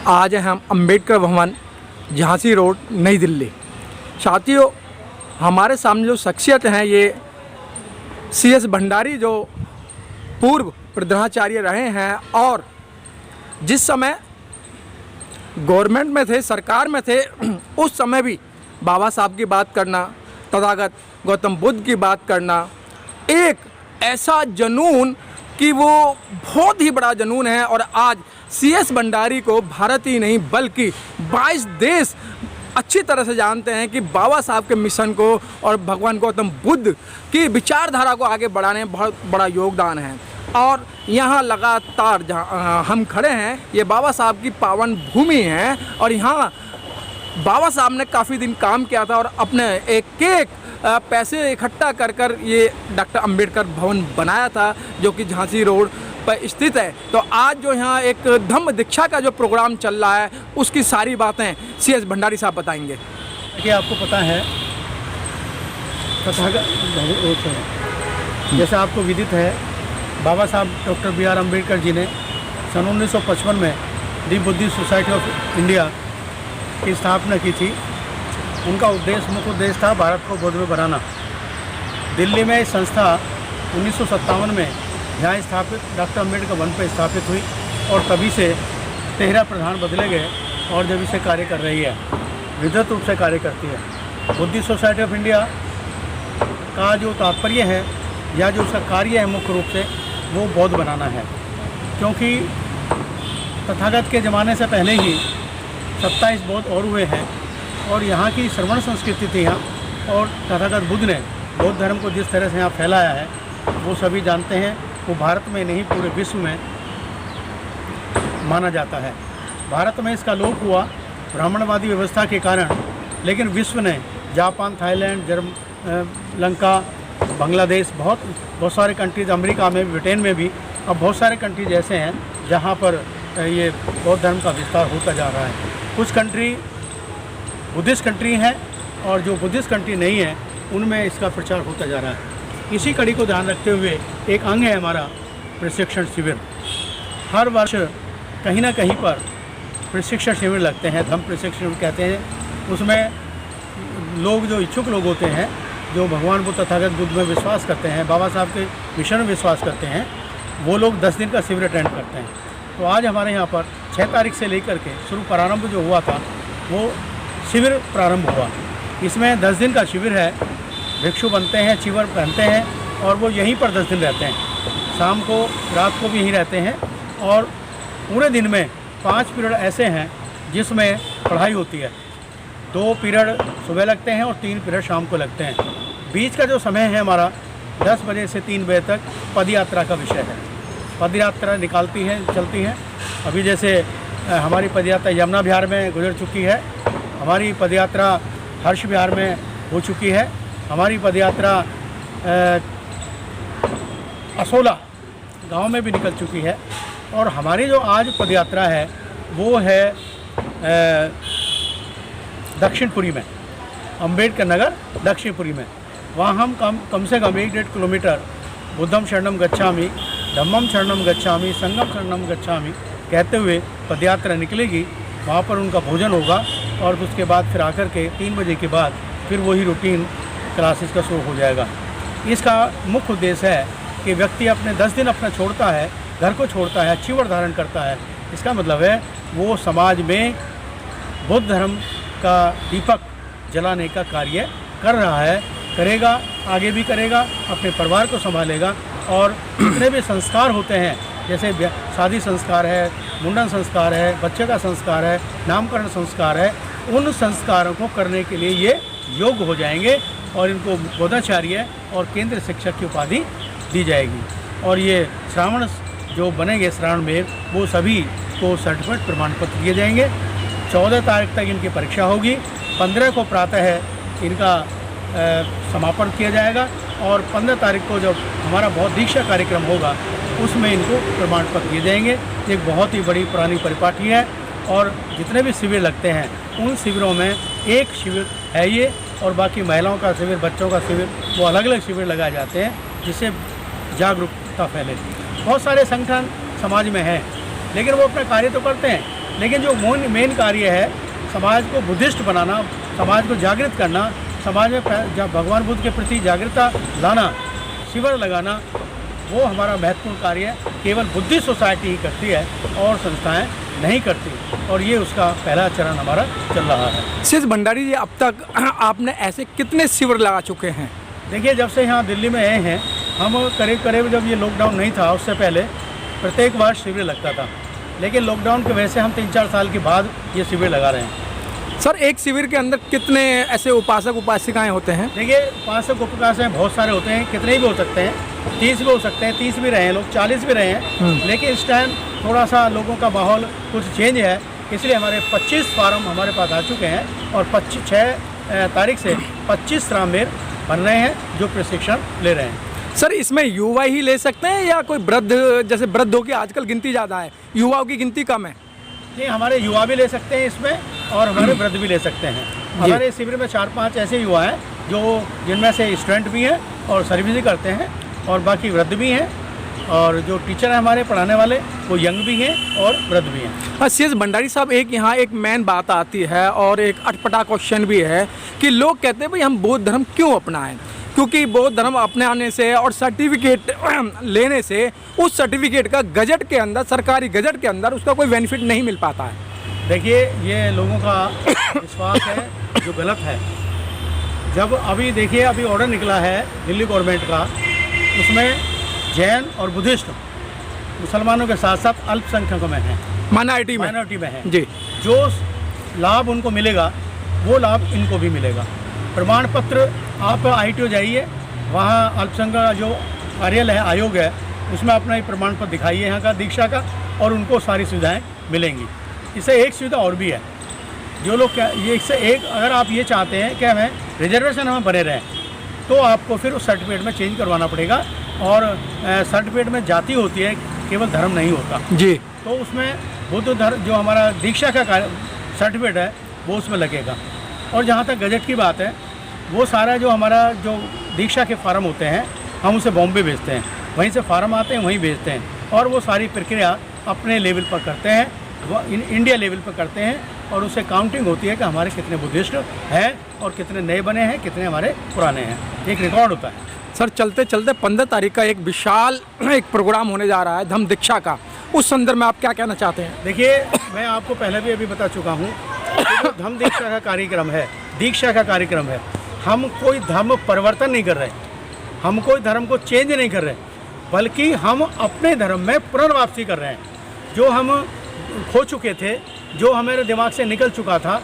आज हैं हम अंबेडकर भवन, झांसी रोड, नई दिल्ली। साथियों, हमारे सामने जो शख्सियत हैं ये CS भंडारी, जो पूर्व प्रधानाचार्य रहे हैं और जिस समय गवर्नमेंट में थे, सरकार में थे, उस समय भी बाबा साहब की बात करना, तथागत गौतम बुद्ध की बात करना, एक ऐसा जुनून कि वो बहुत ही बड़ा जुनून है। और आज CS भंडारी को भारत ही नहीं बल्कि 22 देश अच्छी तरह से जानते हैं कि बाबा साहब के मिशन को और भगवान गौतम बुद्ध की विचारधारा को आगे बढ़ाने में बहुत बड़ा योगदान है। और यहाँ लगातार जहाँ हम खड़े हैं, ये बाबा साहब की पावन भूमि है और यहाँ बाबा साहब ने काफ़ी दिन काम किया था और अपने एक पैसे इकट्ठा कर कर ये डॉक्टर अंबेडकर भवन बनाया था, जो कि झांसी रोड पर स्थित है। तो आज जो यहाँ एक धम्म दीक्षा का जो प्रोग्राम चल रहा है, उसकी सारी बातें CS भंडारी साहब बताएंगे। देखिए, आपको पता है जैसे आपको विदित है, बाबा साहब डॉक्टर BR अम्बेडकर जी ने सन 1955 में दी बुद्धिस्ट सोसाइटी ऑफ इंडिया की स्थापना की थी। उनका मुख्य उद्देश्य था भारत को बौद्ध में बनाना। दिल्ली में इस संस्था 1957 में यहाँ स्थापित डॉक्टर अम्बेडकर भवन पर स्थापित हुई और तभी से 13 प्रधान बदले गए और जब इसे कार्य कर रही है, विधिवत रूप से कार्य करती है। बुद्धिस्ट सोसाइटी ऑफ इंडिया का जो तात्पर्य है या जो उसका कार्य है मुख्य रूप से, वो बौद्ध बनाना है। क्योंकि तथागत के ज़माने से पहले ही 27 बौद्ध और हुए हैं और यहाँ की श्रवण संस्कृति थी यहाँ। और तथागत बुद्ध ने बौद्ध धर्म को जिस तरह से यहाँ फैलाया है, वो सभी जानते हैं। वो भारत में नहीं, पूरे विश्व में माना जाता है। भारत में इसका लोप हुआ ब्राह्मणवादी व्यवस्था के कारण, लेकिन विश्व ने जापान, थाईलैंड, लंका, बांग्लादेश, बहुत सारे कंट्रीज, अमेरिका में, ब्रिटेन में भी अब बहुत सारे कंट्रीज ऐसे हैं जहाँ पर ये बौद्ध धर्म का विस्तार होता जा रहा है। कुछ कंट्री बुद्धिस्ट कंट्री हैं और जो बुद्धिस्ट कंट्री नहीं है उनमें इसका प्रचार होता जा रहा है। इसी कड़ी को ध्यान रखते हुए एक अंग है हमारा प्रशिक्षण शिविर। हर वर्ष कहीं ना कहीं पर प्रशिक्षण शिविर लगते हैं, धम्म प्रशिक्षण शिविर कहते हैं। उसमें लोग, जो इच्छुक लोग होते हैं, जो भगवान बुद्ध तथागत बुद्ध में विश्वास करते हैं, बाबा साहब के मिशन में विश्वास करते हैं, वो लोग 10 दिन का शिविर अटेंड करते हैं। तो आज हमारे यहाँ पर 6 तारीख से लेकर के प्रारंभ जो हुआ था, वो शिविर प्रारंभ हुआ। इसमें 10 दिन का शिविर है। भिक्षु बनते हैं, चिवर पहनते हैं और वो यहीं पर 10 दिन रहते हैं। शाम को, रात को भी यहीं रहते हैं और पूरे दिन में 5 पीरियड ऐसे हैं जिसमें पढ़ाई होती है। 2 पीरियड सुबह लगते हैं और 3 पीरियड शाम को लगते हैं। बीच का जो समय है हमारा 10 बजे से 3 बजे तक पद यात्रा का विषय है। पद यात्रा निकालती हैं, चलती हैं। अभी जैसे हमारी पद यात्रा यमुना विहार में गुजर चुकी है, हमारी पदयात्रा हर्ष विहार में हो चुकी है, हमारी पदयात्रा असोला गांव में भी निकल चुकी है और हमारी जो आज पदयात्रा है वो है दक्षिणपुरी में, अंबेडकर नगर दक्षिणपुरी में। वहाँ हम कम से कम 1-1.5 किलोमीटर बुद्धम शरणम गच्छामि, धम्मम शरणम गच्छामि, संगम शरणम गच्छामि कहते हुए पदयात्रा निकलेगी। वहाँ पर उनका भोजन होगा और उसके बाद फिर आकर के 3 बजे के बाद फिर वही रूटीन क्लासेस का शुरू हो जाएगा। इसका मुख्य उद्देश्य है कि व्यक्ति अपने 10 दिन अपना छोड़ता है, घर को छोड़ता है, अच्छी वर्ष धारण करता है। इसका मतलब है वो समाज में बुद्ध धर्म का दीपक जलाने का कार्य कर रहा है, करेगा, आगे भी करेगा, अपने परिवार को संभालेगा। और जितने भी संस्कार होते हैं, जैसे शादी संस्कार है, मुंडन संस्कार है, बच्चे का संस्कार है, नामकरण संस्कार है, उन संस्कारों को करने के लिए ये योग्य हो जाएंगे और इनको बोधाचार्य और केंद्र शिक्षक की उपाधि दी जाएगी। और ये श्रावण जो बनेंगे, श्रावण में, वो सभी को सर्टिफिकेट प्रमाण पत्र दिए जाएंगे। 14 तारीख तक इनकी परीक्षा होगी। 15 को प्रातः है इनका समापन किया जाएगा और 15 तारीख को जब हमारा बहुत दीक्षा कार्यक्रम होगा उसमें इनको प्रमाण पत्र दिए जाएंगे। एक बहुत ही बड़ी पुरानी परिपाटी है और जितने भी शिविर लगते हैं उन शिविरों में एक शिविर है ये, और बाकी महिलाओं का शिविर, बच्चों का शिविर, वो अलग अलग शिविर लगाए जाते हैं जिससे जागरूकता फैले। बहुत सारे संगठन समाज में हैं लेकिन वो अपना कार्य तो करते हैं, लेकिन जो मेन कार्य है समाज को बुद्धिस्ट बनाना, समाज को जागृत करना, समाज में भगवान बुद्ध के प्रति जागरूकता लाना, शिविर लगाना, वो हमारा महत्वपूर्ण कार्य है। केवल बुद्धिस्ट सोसाइटी ही करती है और संस्थाएं नहीं करती, और ये उसका पहला चरण हमारा चल रहा है। सीएस भंडारी जी, अब तक आपने ऐसे कितने शिविर लगा चुके हैं? देखिए, जब से यहाँ दिल्ली में आए हैं हम, करीब जब ये लॉकडाउन नहीं था उससे पहले प्रत्येक बार शिविर लगता था, लेकिन लॉकडाउन की वजह से हम 3-4 साल के बाद ये शिविर लगा रहे हैं। सर, एक शिविर के अंदर कितने ऐसे उपासक उपासिकाएं होते हैं? देखिए, उपासक उपासिकाएं बहुत सारे होते हैं, कितने भी हो सकते हैं, 30 भी हो सकते हैं, 30 भी रहे हैं लोग, 40 भी रहे हैं, लेकिन इस टाइम थोड़ा सा लोगों का माहौल कुछ चेंज है, इसलिए हमारे 25 फार्म हमारे पास आ चुके हैं और 6 तारीख से 25 रामवीर बन रहे हैं जो प्रशिक्षण ले रहे हैं। सर, इसमें युवा ही ले सकते हैं या कोई वृद्ध, जैसे वृद्धों की आजकल गिनती ज़्यादा है, युवाओं की गिनती कम है? नहीं, हमारे युवा भी ले सकते हैं इसमें और हमारे वृद्ध भी ले सकते हैं। हमारे शिविर में 4-5 ऐसे युवा हैं जो जिनमें से स्टूडेंट भी हैं और सर्विस भी करते हैं, और बाकी वृद्ध भी हैं, और जो टीचर हैं हमारे पढ़ाने वाले वो यंग भी हैं और वृद्ध भी हैं। हाँ, सीएस भंडारी साहब, एक यहाँ एक मेन बात आती है और एक अटपटा क्वेश्चन भी है कि लोग कहते हैं भाई हम बौद्ध धर्म क्यों अपनाएं, क्योंकि बौद्ध धर्म अपनाने से और सर्टिफिकेट लेने से उस सर्टिफिकेट का गजट के अंदर, सरकारी गजट के अंदर उसका कोई बेनिफिट नहीं मिल पाता है। देखिए, ये लोगों का विश्वास है जो गलत है। जब अभी देखिए, अभी ऑर्डर निकला है दिल्ली गवर्नमेंट का, उसमें जैन और बुद्धिस्ट मुसलमानों के साथ साथ अल्पसंख्यकों में हैं, माइनॉरिटी में हैं जी। जो लाभ उनको मिलेगा वो लाभ इनको भी मिलेगा। प्रमाण पत्र, आप ITO जाइए, वहाँ अल्पसंख्यक जो कार्यालय है, आयोग है, उसमें अपना ही प्रमाण पत्र दिखाइए यहाँ का दीक्षा का, और उनको सारी सुविधाएं मिलेंगी। इससे एक सुविधा और भी है, जो लोग ये इससे एक, अगर आप ये चाहते हैं कि हमें रिजर्वेशन हमें बने रहें, तो आपको फिर उस सर्टिफिकेट में चेंज करवाना पड़ेगा, और सर्टिफिकेट में जाति होती है, केवल धर्म नहीं होता जी। तो उसमें बुद्ध धर्म जो हमारा दीक्षा का सर्टिफिकेट है वो उसमें लगेगा। और जहाँ तक गजट की बात है, वो सारा जो हमारा जो दीक्षा के फार्म होते हैं, हम उसे बॉम्बे भेजते हैं, वहीं से फार्म आते हैं वहीं भेजते हैं, और वो सारी प्रक्रिया अपने लेवल पर करते हैं, वो इंडिया लेवल पर करते हैं, और उससे काउंटिंग होती है कि हमारे कितने बुद्धिस्ट हैं और कितने नए बने हैं, कितने हमारे पुराने हैं, एक रिकॉर्ड होता है। सर, चलते चलते 15 तारीख का एक विशाल एक प्रोग्राम होने जा रहा है धम्म दीक्षा का, उस संदर्भ में आप क्या कहना चाहते हैं? देखिए, मैं आपको पहले भी अभी बता चुका हूँ, जो धम्म दीक्षा का कार्यक्रम है, दीक्षा का कार्यक्रम है, हम कोई धर्म परिवर्तन नहीं कर रहे, हम कोई धर्म को चेंज नहीं कर रहे, बल्कि हम अपने धर्म में पुनर्वापसी कर रहे हैं। जो हम खो चुके थे, जो हमारे दिमाग से निकल चुका था,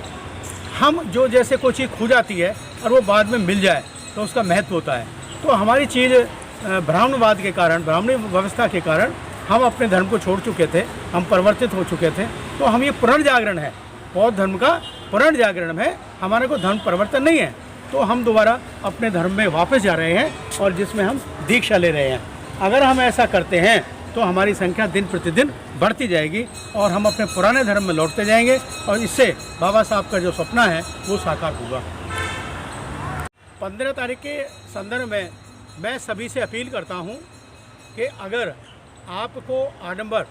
हम जो जैसे कोई चीज़ खो जाती है और वो बाद में मिल जाए तो उसका महत्व होता है। तो हमारी चीज़ ब्राह्मणवाद के कारण, ब्राह्मणी व्यवस्था के कारण हम अपने धर्म को छोड़ चुके थे, हम परिवर्तित हो चुके थे। तो हम ये पुनर्जागरण है, बौद्ध धर्म का पुनर्जागरण है, हमारे को धर्म परिवर्तन नहीं है। तो हम दोबारा अपने धर्म में वापस जा रहे हैं, और जिसमें हम दीक्षा ले रहे हैं। अगर हम ऐसा करते हैं तो हमारी संख्या दिन प्रतिदिन बढ़ती जाएगी, और हम अपने पुराने धर्म में लौटते जाएंगे, और इससे बाबा साहब का जो सपना है वो साकार होगा। 15 तारीख के संदर्भ में मैं सभी से अपील करता हूं कि अगर आपको आडंबर,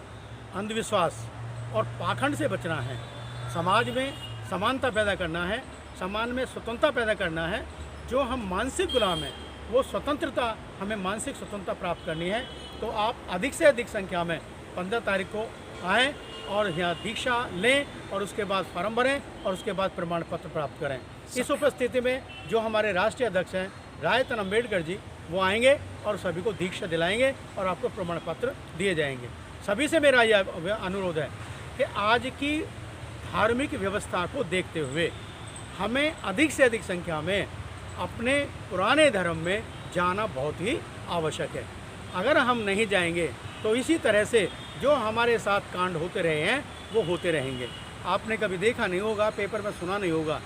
अंधविश्वास और पाखंड से बचना है, समाज में समानता पैदा करना है, समाज में स्वतंत्रता पैदा करना है, जो हम मानसिक गुलाम हैं वो स्वतंत्रता, हमें मानसिक स्वतंत्रता प्राप्त करनी है, तो आप अधिक से अधिक संख्या में 15 तारीख को आएँ और यहाँ दीक्षा लें, और उसके बाद फॉर्म भरें, और उसके बाद प्रमाण पत्र प्राप्त करें। इस उपस्थिति में जो हमारे राष्ट्रीय अध्यक्ष हैं रायतन अम्बेडकर जी, वो आएंगे और सभी को दीक्षा दिलाएंगे, और आपको प्रमाण पत्र दिए जाएंगे। सभी से मेरा यह अनुरोध है कि आज की धार्मिक व्यवस्था को देखते हुए हमें अधिक से अधिक संख्या में अपने पुराने धर्म में जाना बहुत ही आवश्यक है। अगर हम नहीं जाएंगे तो इसी तरह से जो हमारे साथ कांड होते रहे हैं वो होते रहेंगे। आपने कभी देखा नहीं होगा, पेपर में सुना नहीं होगा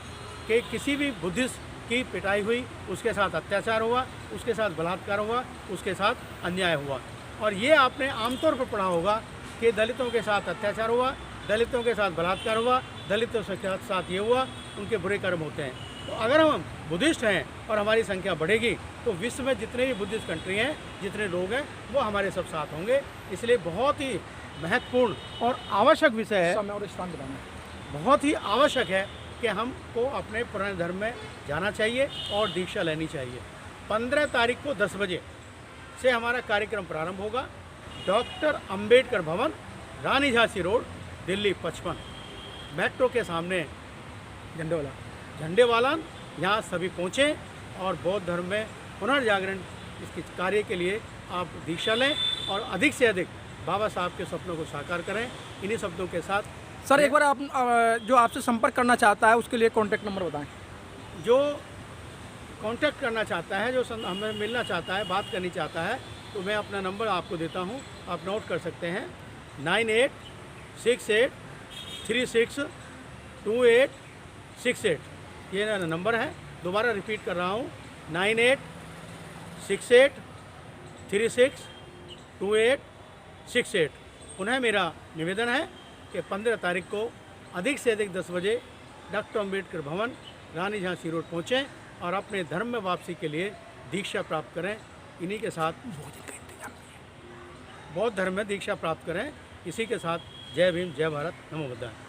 कि किसी भी बुद्धिस्ट की पिटाई हुई, उसके साथ अत्याचार हुआ, उसके साथ बलात्कार हुआ, उसके साथ अन्याय हुआ। और ये आपने आमतौर पर पढ़ा होगा कि दलितों के साथ अत्याचार हुआ, दलितों के साथ बलात्कार हुआ, दलितों के साथ ये हुआ, उनके बुरे कर्म होते हैं। तो अगर हम बुद्धिस्ट हैं और हमारी संख्या बढ़ेगी तो विश्व में जितने भी बुद्धिस्ट कंट्री हैं, जितने लोग हैं, वो हमारे सब साथ होंगे। इसलिए बहुत ही महत्वपूर्ण और आवश्यक विषय है। समय और स्थान बताना। बहुत ही आवश्यक है कि हमको अपने पुराने धर्म में जाना चाहिए और दीक्षा लेनी चाहिए। 15 तारीख को 10 बजे से हमारा कार्यक्रम प्रारंभ होगा। डॉक्टर अंबेडकर भवन, रानी झांसी रोड, दिल्ली 55, मेट्रो के सामने झंडेवाला। यहाँ सभी पहुँचें और बौद्ध धर्म में पुनर्जागरण इसके कार्य के लिए आप दीक्षा लें और अधिक से अधिक बाबा साहब के सपनों को साकार करें। इन्हीं शब्दों के साथ सर एक बार आप जो आपसे संपर्क करना चाहता है उसके लिए कॉन्टैक्ट नंबर बताएं। जो कांटेक्ट करना चाहता है, जो हमें मिलना चाहता है, बात करनी चाहता है, तो मैं अपना नंबर आपको देता हूँ, आप नोट कर सकते हैं। 9868362868 ये नंबर है। दोबारा रिपीट कर रहा हूँ, 9868362868। पुनः मेरा निवेदन है कि 15 तारीख को अधिक से अधिक 10 बजे डॉक्टर अंबेडकर भवन, रानी झांसी रोड पहुँचें और अपने धर्म में वापसी के लिए दीक्षा प्राप्त करें। इन्हीं के साथ बौद्ध धर्म में दीक्षा प्राप्त करें। इसी के साथ जय भीम, जय भारत, नमो बुद्धाय।